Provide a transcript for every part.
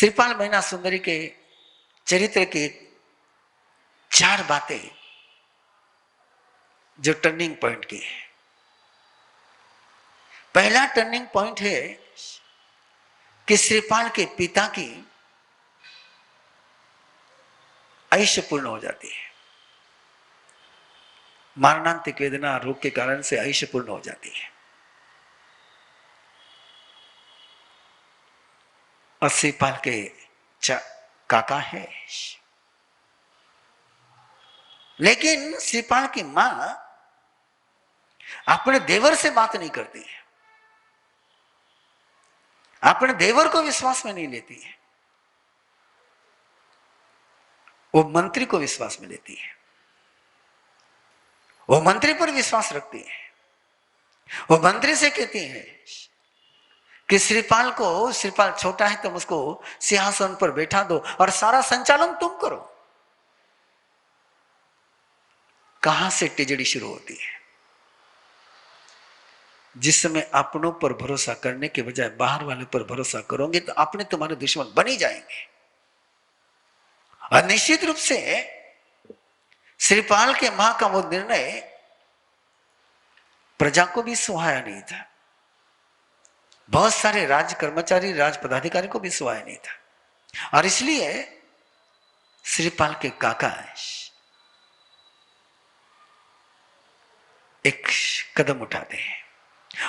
श्रीपाल मैना सुंदरी के चरित्र की 4 बातें जो टर्निंग पॉइंट की है। पहला टर्निंग पॉइंट है कि श्रीपाल के पिता की आयुष्य पूर्ण हो जाती है। मरणांतिक वेदना रोग के कारण से आयुष्य पूर्ण हो जाती है। और श्रीपाल के काका है, लेकिन श्रीपाल की मां अपने देवर से बात नहीं करती है, अपने देवर को विश्वास में नहीं लेती है, वो मंत्री को विश्वास में लेती है। वो मंत्री पर विश्वास रखती है। वो मंत्री से कहती है कि श्रीपाल छोटा है, तुम उसको सिंहासन पर बैठा दो और सारा संचालन तुम करो। कहां से टिजड़ी शुरू होती है? जिस समय अपनों पर भरोसा करने के बजाय बाहर वाले पर भरोसा करोगे तो अपने तुम्हारे दुश्मन बन ही जाएंगे। और निश्चित रूप से श्रीपाल के मां का वो निर्णय प्रजा को भी सुहाया नहीं था, बहुत सारे राज कर्मचारी, राज पदाधिकारी को भी सुहाया नहीं था। और इसलिए श्रीपाल के काका एक कदम उठाते हैं,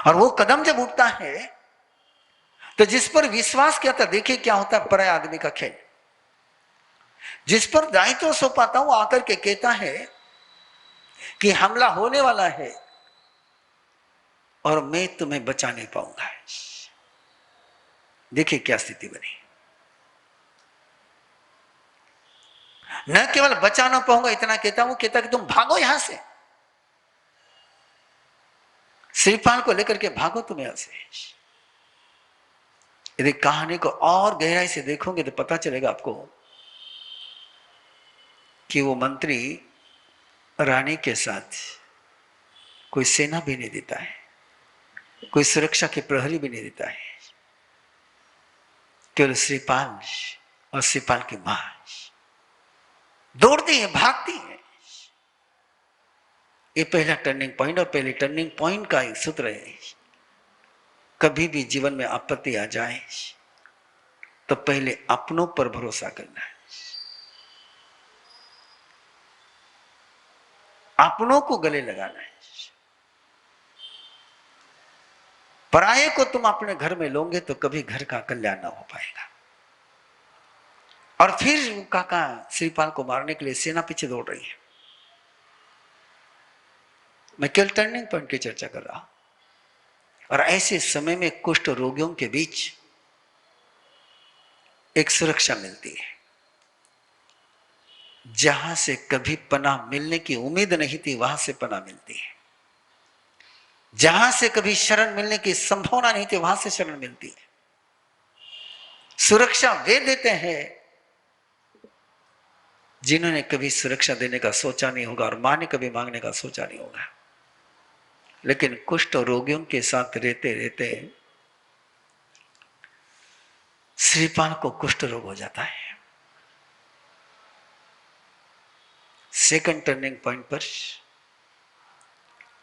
और वो कदम जब उठता है तो जिस पर विश्वास किया था, देखिए क्या होता है पराये आदमी का खेल। जिस पर दायित्व सौंपाता वो आकर के कहता है कि हमला होने वाला है और मैं तुम्हें बचा नहीं पाऊंगा। देखिए क्या स्थिति बनी। न केवल बचा ना पाऊंगा इतना कहता, वो कहता कि तुम भागो यहां से, श्रीपाल को लेकर के भागो तुम यहां से। यदि कहानी को और गहराई से देखोगे तो पता चलेगा आपको कि वो मंत्री रानी के साथ कोई सेना भी नहीं देता है, कोई सुरक्षा के प्रहरी भी नहीं देता है, केवल श्रीपाल और श्रीपाल की मां दौड़ती है, भागती है। ये पहला टर्निंग पॉइंट। और पहले टर्निंग पॉइंट का एक सूत्र है, कभी भी जीवन में आपत्ति आ जाए तो पहले अपनों पर भरोसा करना है, अपनों को गले लगाना है। पराये को तुम अपने घर में लोगे तो कभी घर का कल्याण ना हो पाएगा। और फिर काका श्रीपाल को मारने के लिए सेना पीछे दौड़ रही है। मैं केवल टर्निंग पॉइंट की चर्चा कर रहा हूं। और ऐसे समय में कुष्ठ रोगियों के बीच एक सुरक्षा मिलती है, जहां से कभी पनाह मिलने की उम्मीद नहीं थी, वहां से पनाह मिलती है। जहां से कभी शरण मिलने की संभावना नहीं थी, वहां से शरण मिलती है। सुरक्षा वे देते हैं जिन्होंने कभी सुरक्षा देने का सोचा नहीं होगा और मां ने कभी मांगने का सोचा नहीं होगा। लेकिन कुष्ठ रोगियों के साथ रहते रहते श्रीपाल को कुष्ठ रोग हो जाता है। सेकंड टर्निंग पॉइंट पर,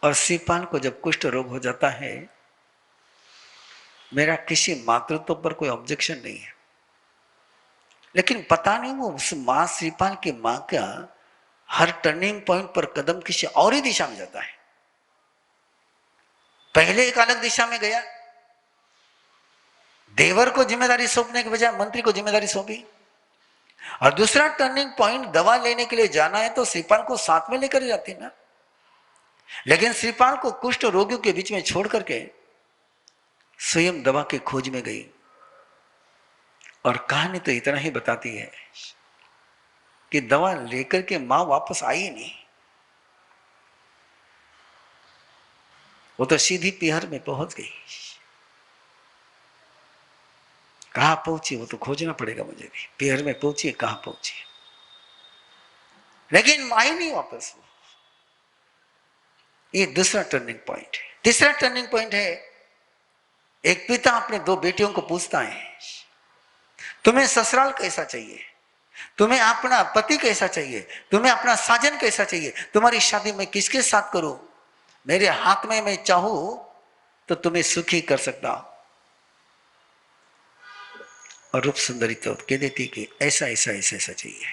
और श्रीपाल को जब कुष्ठ रोग हो जाता है, मेरा किसी मातृत्व पर कोई ऑब्जेक्शन नहीं है, लेकिन पता नहीं वो उस मां, श्रीपाल की मां का हर टर्निंग पॉइंट पर कदम किसी और ही दिशा में जाता है। पहले एक अलग दिशा में गया, देवर को जिम्मेदारी सौंपने के बजाय मंत्री को जिम्मेदारी सौंपी। और दूसरा टर्निंग पॉइंट, दवा लेने के लिए जाना है तो श्रीपाल को साथ में लेकर जाती ना, लेकिन श्रीपाल को कुष्ठ रोगियों के बीच में छोड़ करके स्वयं दवा की खोज में गई। और कहानी तो इतना ही बताती है कि दवा लेकर के मां वापस आई नहीं, वो तो सीधी पीहर में पहुंच गई। कहां पहुंची वो तो खोजना पड़ेगा मुझे भी। पीहर में पहुंची, कहां पहुंची, लेकिन आई नहीं वापस। ये दूसरा टर्निंग पॉइंट है। तीसरा टर्निंग पॉइंट है, एक पिता अपने 2 बेटियों को पूछता है, तुम्हें ससुराल कैसा चाहिए, तुम्हें अपना पति कैसा चाहिए, तुम्हें अपना साजन कैसा चाहिए, तुम्हारी शादी में किसके साथ करूं, मेरे हाथ में मैं चाहूं तो तुम्हें सुखी कर सकता हूं। और रूप सुंदरी तो कह देती कि ऐसा ऐसा ऐसा ऐसा चाहिए,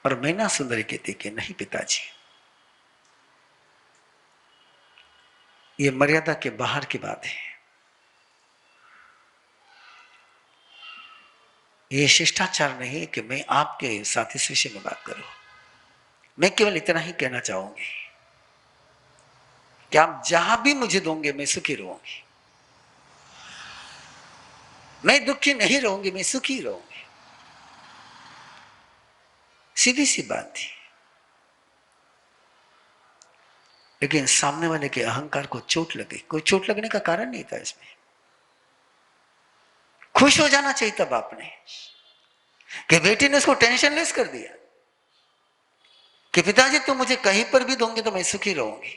और मैना सुंदरी कहती कि नहीं पिताजी, ये मर्यादा के बाहर की बात है, ये शिष्टाचार नहीं है कि मैं आपके साथ इस विषय में बात करूं। मैं केवल इतना ही कहना चाहूंगी कि आप जहां भी मुझे दोगे मैं सुखी रहूंगी, मैं दुखी नहीं रहूंगी, मैं सुखी रहूंगी। सीधी सी बात थी, लेकिन सामने वाले के अहंकार को चोट लगी। कोई चोट लगने का कारण नहीं था इसमें, खुश हो जाना चाहिए था बाप ने कि बेटी ने उसको टेंशन लेस कर दिया कि पिताजी तुम मुझे कहीं पर भी दोगे तो मैं सुखी रहूंगी,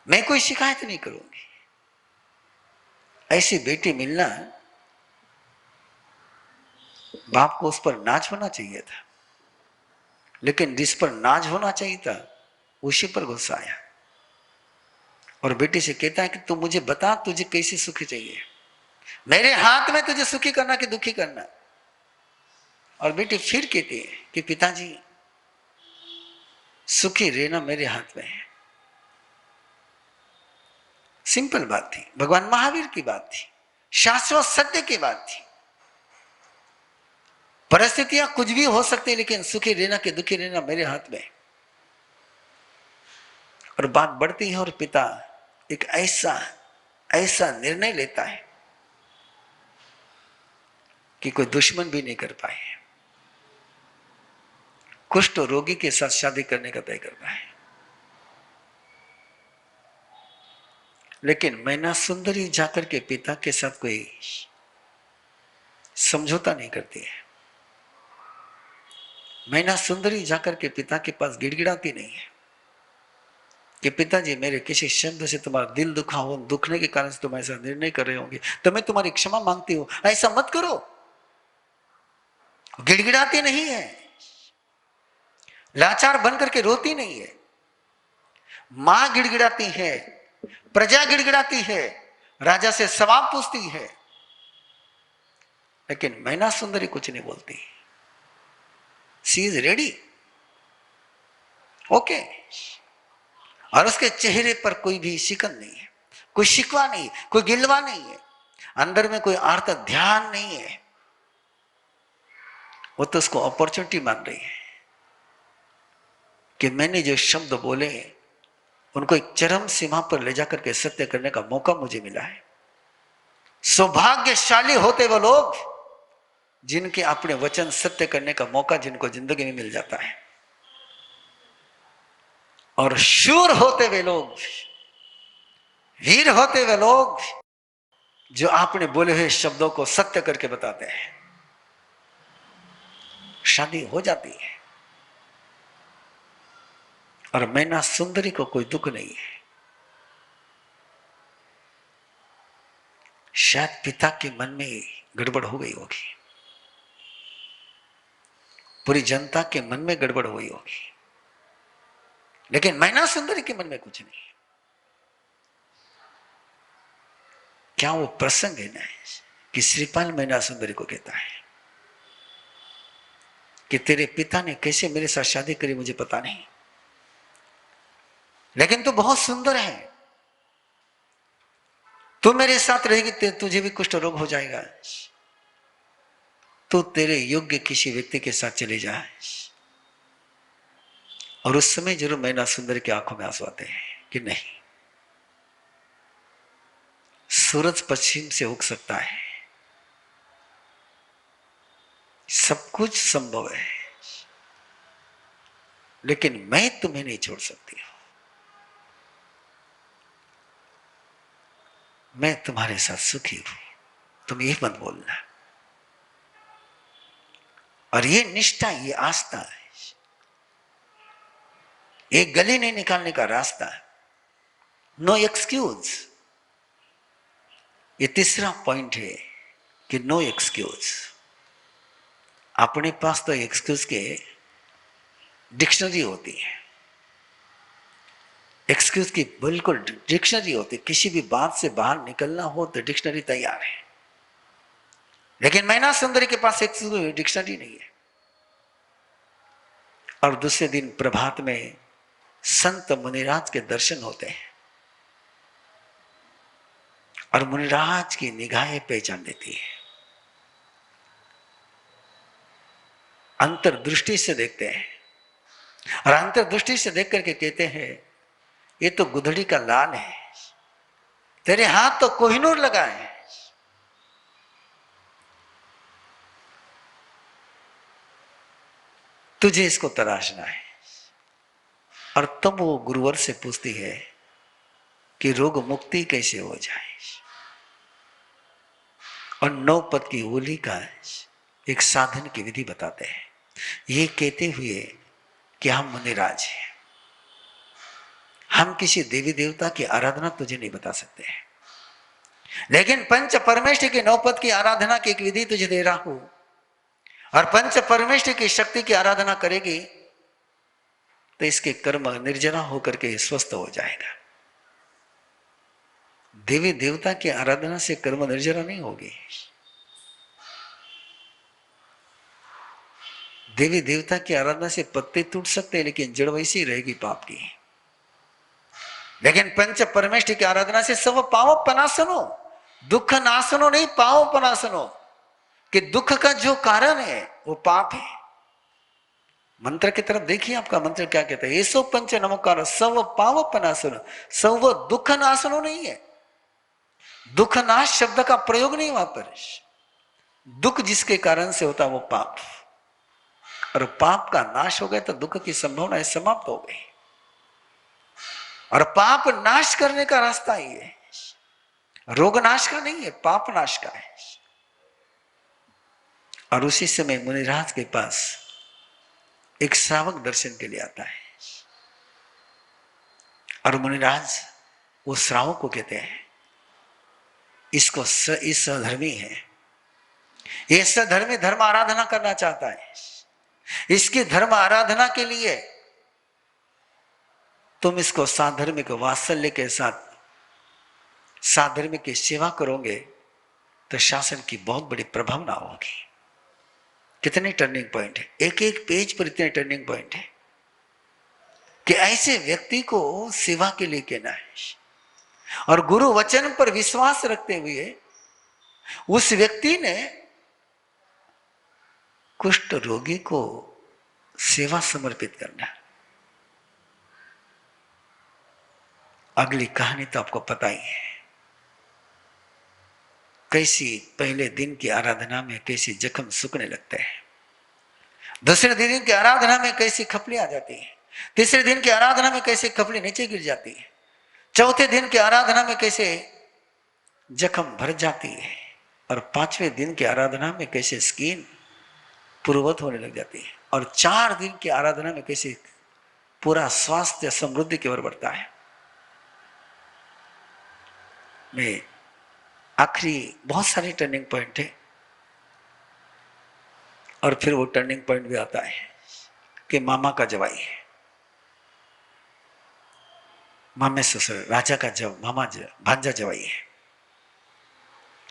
मैं कोई शिकायत नहीं करूंगी। ऐसी बेटी मिलना, बाप को उस पर नाज होना चाहिए था, लेकिन जिस पर नाज होना चाहिए था उसी पर गुस्सा आया, और बेटी से कहता है कि तू मुझे बता तुझे कैसी सुखी चाहिए, मेरे हाथ में तुझे सुखी करना कि दुखी करना। और बेटी फिर कहती है कि पिताजी सुखी रहना मेरे हाथ में है। सिंपल बात थी, भगवान महावीर की बात थी, शाश्वत सत्य की बात थी। परिस्थितियां कुछ भी हो सकती, लेकिन सुखी रहना कि दुखी रहना मेरे हाथ में। और बात बढ़ती है और पिता एक ऐसा ऐसा निर्णय लेता है कि कोई दुश्मन भी नहीं कर पाए, कुष्ठ रोगी के साथ शादी करने का तय करता है। लेकिन मैना सुंदरी जाकर के पिता के साथ कोई समझौता नहीं करती है। मैना सुंदरी जाकर के पिता के पास गिड़गिड़ाती नहीं है कि पिताजी मेरे किसी शब्द से तुम्हारा दिल दुखा हो, दुखने के कारण से तुम ऐसा निर्णय कर रहे होंगे, तो मैं तुम्हारी क्षमा मांगती हूं, ऐसा मत करो। गिड़गिड़ाती नहीं है, लाचार बन करके रोती नहीं है। मां गिड़गिड़ाती है, प्रजा गिड़गिड़ाती है, राजा से सवाल पूछती है, लेकिन मैना सुंदरी कुछ नहीं बोलती। सी इज रेडी, ओके। और उसके चेहरे पर कोई भी शिकन नहीं है, कोई शिकवा नहीं, कोई गिलवा नहीं है, अंदर में कोई आर्त ध्यान नहीं है। वो तो उसको अपॉर्चुनिटी मान रही है कि मैंने जो शब्द बोले उनको एक चरम सीमा पर ले जाकर के सत्य करने का मौका मुझे मिला है। सौभाग्यशाली होते वो लोग जिनके अपने वचन सत्य करने का मौका जिनको जिंदगी में मिल जाता है, और शूर होते वे लोग, वीर होते वे लोग जो आपने बोले हुए शब्दों को सत्य करके बताते हैं। शादी हो जाती है, और मैना सुंदरी को कोई दुख नहीं है। शायद पिता के मन में गड़बड़ हो गई होगी, पूरी जनता के मन में गड़बड़ हुई होगी, लेकिन मैना सुंदरी के मन में कुछ नहीं। क्या वो प्रसंग है ना कि श्रीपाल मैना सुंदरी को कहता है कि तेरे पिता ने कैसे मेरे साथ शादी करी मुझे पता नहीं, लेकिन तू बहुत सुंदर है, तू मेरे साथ रहेगी तुझे भी कुष्ठ रोग हो जाएगा, तो तेरे योग्य किसी व्यक्ति के साथ चले जाए। और उस समय जरूर मैना सुंदर की आंखों में आंसू आते हैं कि नहीं, सूरज पश्चिम से उग सकता है, सब कुछ संभव है, लेकिन मैं तुम्हें नहीं छोड़ सकती हूं, मैं तुम्हारे साथ सुखी हूं, तुम ये मत बोलना। और ये निष्ठा, ये आस्था है, ये गली नहीं निकालने का रास्ता है, नो एक्सक्यूज। ये तीसरा पॉइंट है कि नो एक्सक्यूज। अपने पास तो एक्सक्यूज के डिक्शनरी होती है, एक्सक्यूज की बिल्कुल डिक्शनरी होती है। किसी भी बात से बाहर निकलना हो तो डिक्शनरी तैयार है, लेकिन मैना सुंदरी के पास एक्सक्यूज डिक्शनरी नहीं है। और दूसरे दिन प्रभात में संत मुनिराज के दर्शन होते हैं और मुनिराज की निगाहें पहचान देती है। अंतर्दृष्टि से देखते हैं और अंतर्दृष्टि से देख करके कहते हैं ये तो गुदड़ी का लाल है, तेरे हाथ तो कोहिनूर लगा है, तुझे इसको तराशना है। और तब वो गुरुवर से पूछती है कि रोग मुक्ति कैसे हो जाए, और 9 पद की होली का एक साधन की विधि बताते हैं। ये कहते हुए कि हम मुनिराज हैं, हम किसी देवी देवता की आराधना तुझे नहीं बता सकते हैं, लेकिन पंच परमेष्ठि के 9 पद की आराधना की एक विधि तुझे दे रहा हूं, और पंच परमेष्ठि की शक्ति की आराधना करेगी तो इसके कर्म निर्जरा होकर के स्वस्थ हो जाएगा। देवी देवता की आराधना से कर्म निर्जरा नहीं होगी। देवी देवता की आराधना से पत्ते टूट सकते हैं, लेकिन जड़ वैसी रहेगी पाप की। लेकिन पंच परमेष्ठि की आराधना से सब पाप पनासनो, दुख नासनो नहीं, पाप पनासनो। कि दुख का जो कारण है वो पाप है। मंत्र की तरफ देखिए, आपका मंत्र क्या कहता है, ऐसो पंच नमोकार सब पाप पनासनो, सब दुख नासनो नहीं है। दुख नाश शब्द का प्रयोग नहीं वहां पर। दुख जिसके कारण से होता वो पाप, और पाप का नाश हो गया तो दुख की संभावना समाप्त हो गई। और पाप नाश करने का रास्ता ही है, रोग नाश का नहीं है, पाप नाश का है। और उसी समय मुनिराज के पास एक श्रावक दर्शन के लिए आता है, और मुनिराज वो श्रावक को कहते हैं इसको इस धर्मी है, ये सधर्मी धर्म आराधना करना चाहता है, इसकी धर्म आराधना के लिए तुम इसको साधर्मिक वात्सल्य के साथ साधर्मिक की सेवा करोगे तो शासन की बहुत बड़ी प्रभावना होगी। कितने टर्निंग पॉइंट है, एक एक पेज पर इतने टर्निंग पॉइंट है कि ऐसे व्यक्ति को सेवा के लिए कहना है। और गुरु वचन पर विश्वास रखते हुए उस व्यक्ति ने कुष्ठ रोगी को सेवा समर्पित करना। अगली कहानी तो आपको पता ही है, कैसी पहले दिन की आराधना में कैसी जख्म सूखने लगते हैं, दूसरे दिन की आराधना में कैसी खपली आ जाती है, तीसरे दिन की आराधना में कैसे खपली नीचे गिर जाती है, चौथे दिन की आराधना में कैसे जख्म भर जाती है, और 5वें दिन की आराधना में कैसे स्किन पूर्ववत होने लग जाती है, और 4 दिन की आराधना में कैसे पूरा स्वास्थ्य समृद्धि की ओर बढ़ता है। में आखिरी बहुत सारे टर्निंग पॉइंट है, और फिर वो टर्निंग पॉइंट भी आता है कि मामा का जवाई है, मामे ससुर राजा का जब मामा भांजा जवाई है।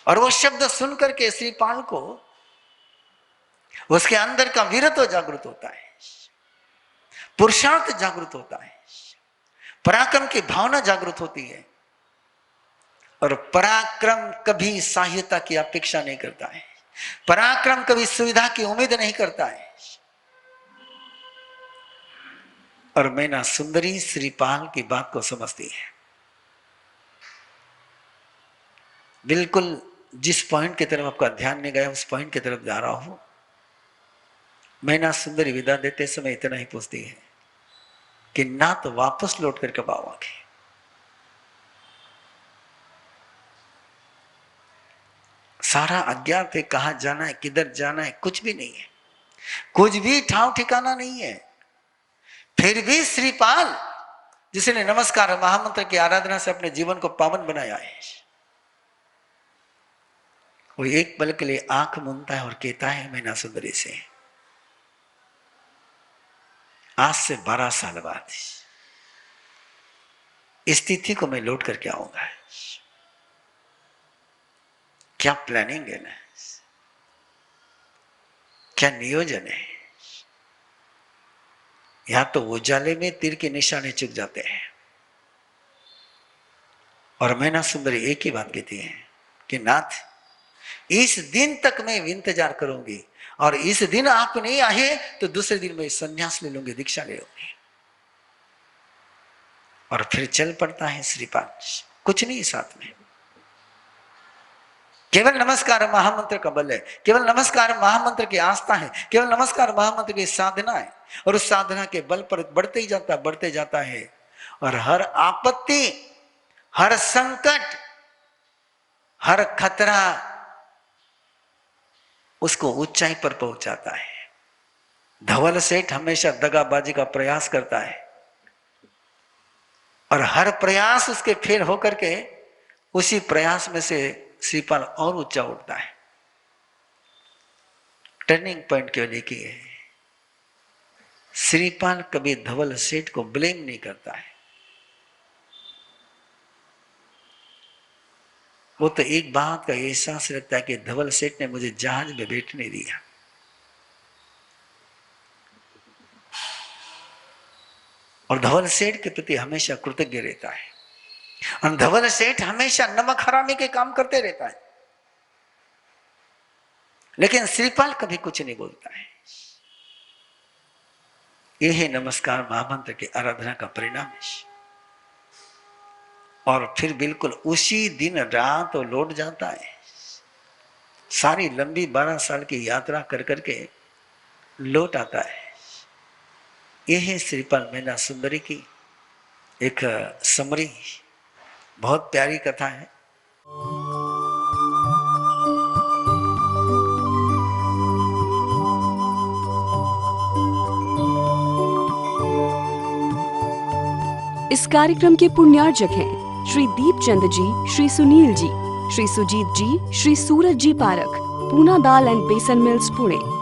और वो शब्द सुनकर के श्रीपाल को उसके अंदर का वीरत्व जागृत होता है, पुरुषार्थ जागृत होता है, पराक्रम की भावना जागृत होती है। और पराक्रम कभी सहायता की अपेक्षा नहीं करता है, पराक्रम कभी सुविधा की उम्मीद नहीं करता है। और मैना सुंदरी श्रीपाल की बात को समझती है। बिल्कुल जिस पॉइंट की तरफ आपका ध्यान नहीं गया उस पॉइंट की तरफ जा रहा हूं। मैना सुंदरी विदा देते समय इतना ही पूछती है कि ना तो वापस लौट कर कब आओगे। सारा अज्ञात है, कहां जाना है, किधर जाना है, कुछ भी नहीं है, कुछ भी ठाव ठिकाना नहीं है। फिर भी श्रीपाल जिसने नमस्कार महामंत्र की आराधना से अपने जीवन को पावन बनाया है, वो एक पल के लिए आंख मूंदता है और कहता है मैना सुंदरी से, आज से 12 साल बाद इस तिथि को मैं लौट करके आऊंगा। क्या प्लानिंग है ना, क्या नियोजन है। यहां तो उजाले में तीर के निशाने चुक जाते हैं। और मैना सुंदरी एक ही बात कहती है कि नाथ, इस दिन तक मैं इंतजार करूंगी, और इस दिन आप नहीं आए तो दूसरे दिन मैं संन्यास ले लूंगी, दीक्षा ले लूंगी। और फिर चल पड़ता है श्रीपाद, कुछ नहीं साथ में, केवल नमस्कार महामंत्र का बल है, केवल नमस्कार महामंत्र की आस्था है, केवल नमस्कार महामंत्र की साधना है। और उस साधना के बल पर बढ़ते ही जाता है। और हर आपत्ति, हर संकट, हर खतरा उसको ऊंचाई पर पहुंचाता है। धवल सेठ हमेशा दगाबाजी का प्रयास करता है, और हर प्रयास उसके फेल होकर के उसी प्रयास में से श्रीपाल और ऊंचा उठता है। टर्निंग पॉइंट केवल एक ही है, श्रीपाल कभी धवल सेठ को ब्लेम नहीं करता है। वो तो एक बात का एहसास रखता है कि धवल सेठ ने मुझे जहाज में बैठने दिया, और धवल सेठ के प्रति हमेशा कृतज्ञ रहता है। और धवल सेठ हमेशा नमक हरामी के काम करते रहता है, लेकिन श्रीपाल कभी कुछ नहीं बोलता है। यह है नमस्कार महामंत्र की आराधना का परिणाम है। और फिर बिल्कुल उसी दिन रात वो लौट जाता है। सारी लंबी 12 साल की यात्रा कर करके लौट आता है। यह है श्रीपाल मैना सुंदरी की एक समरी, बहुत प्यारी कथा है। इस कार्यक्रम के पुण्यार्जक हैं श्री दीपचंद जी, श्री सुनील जी, श्री सुजीत जी, श्री सूरज जी पारक, पूना दाल एंड बेसन मिल्स पुणे।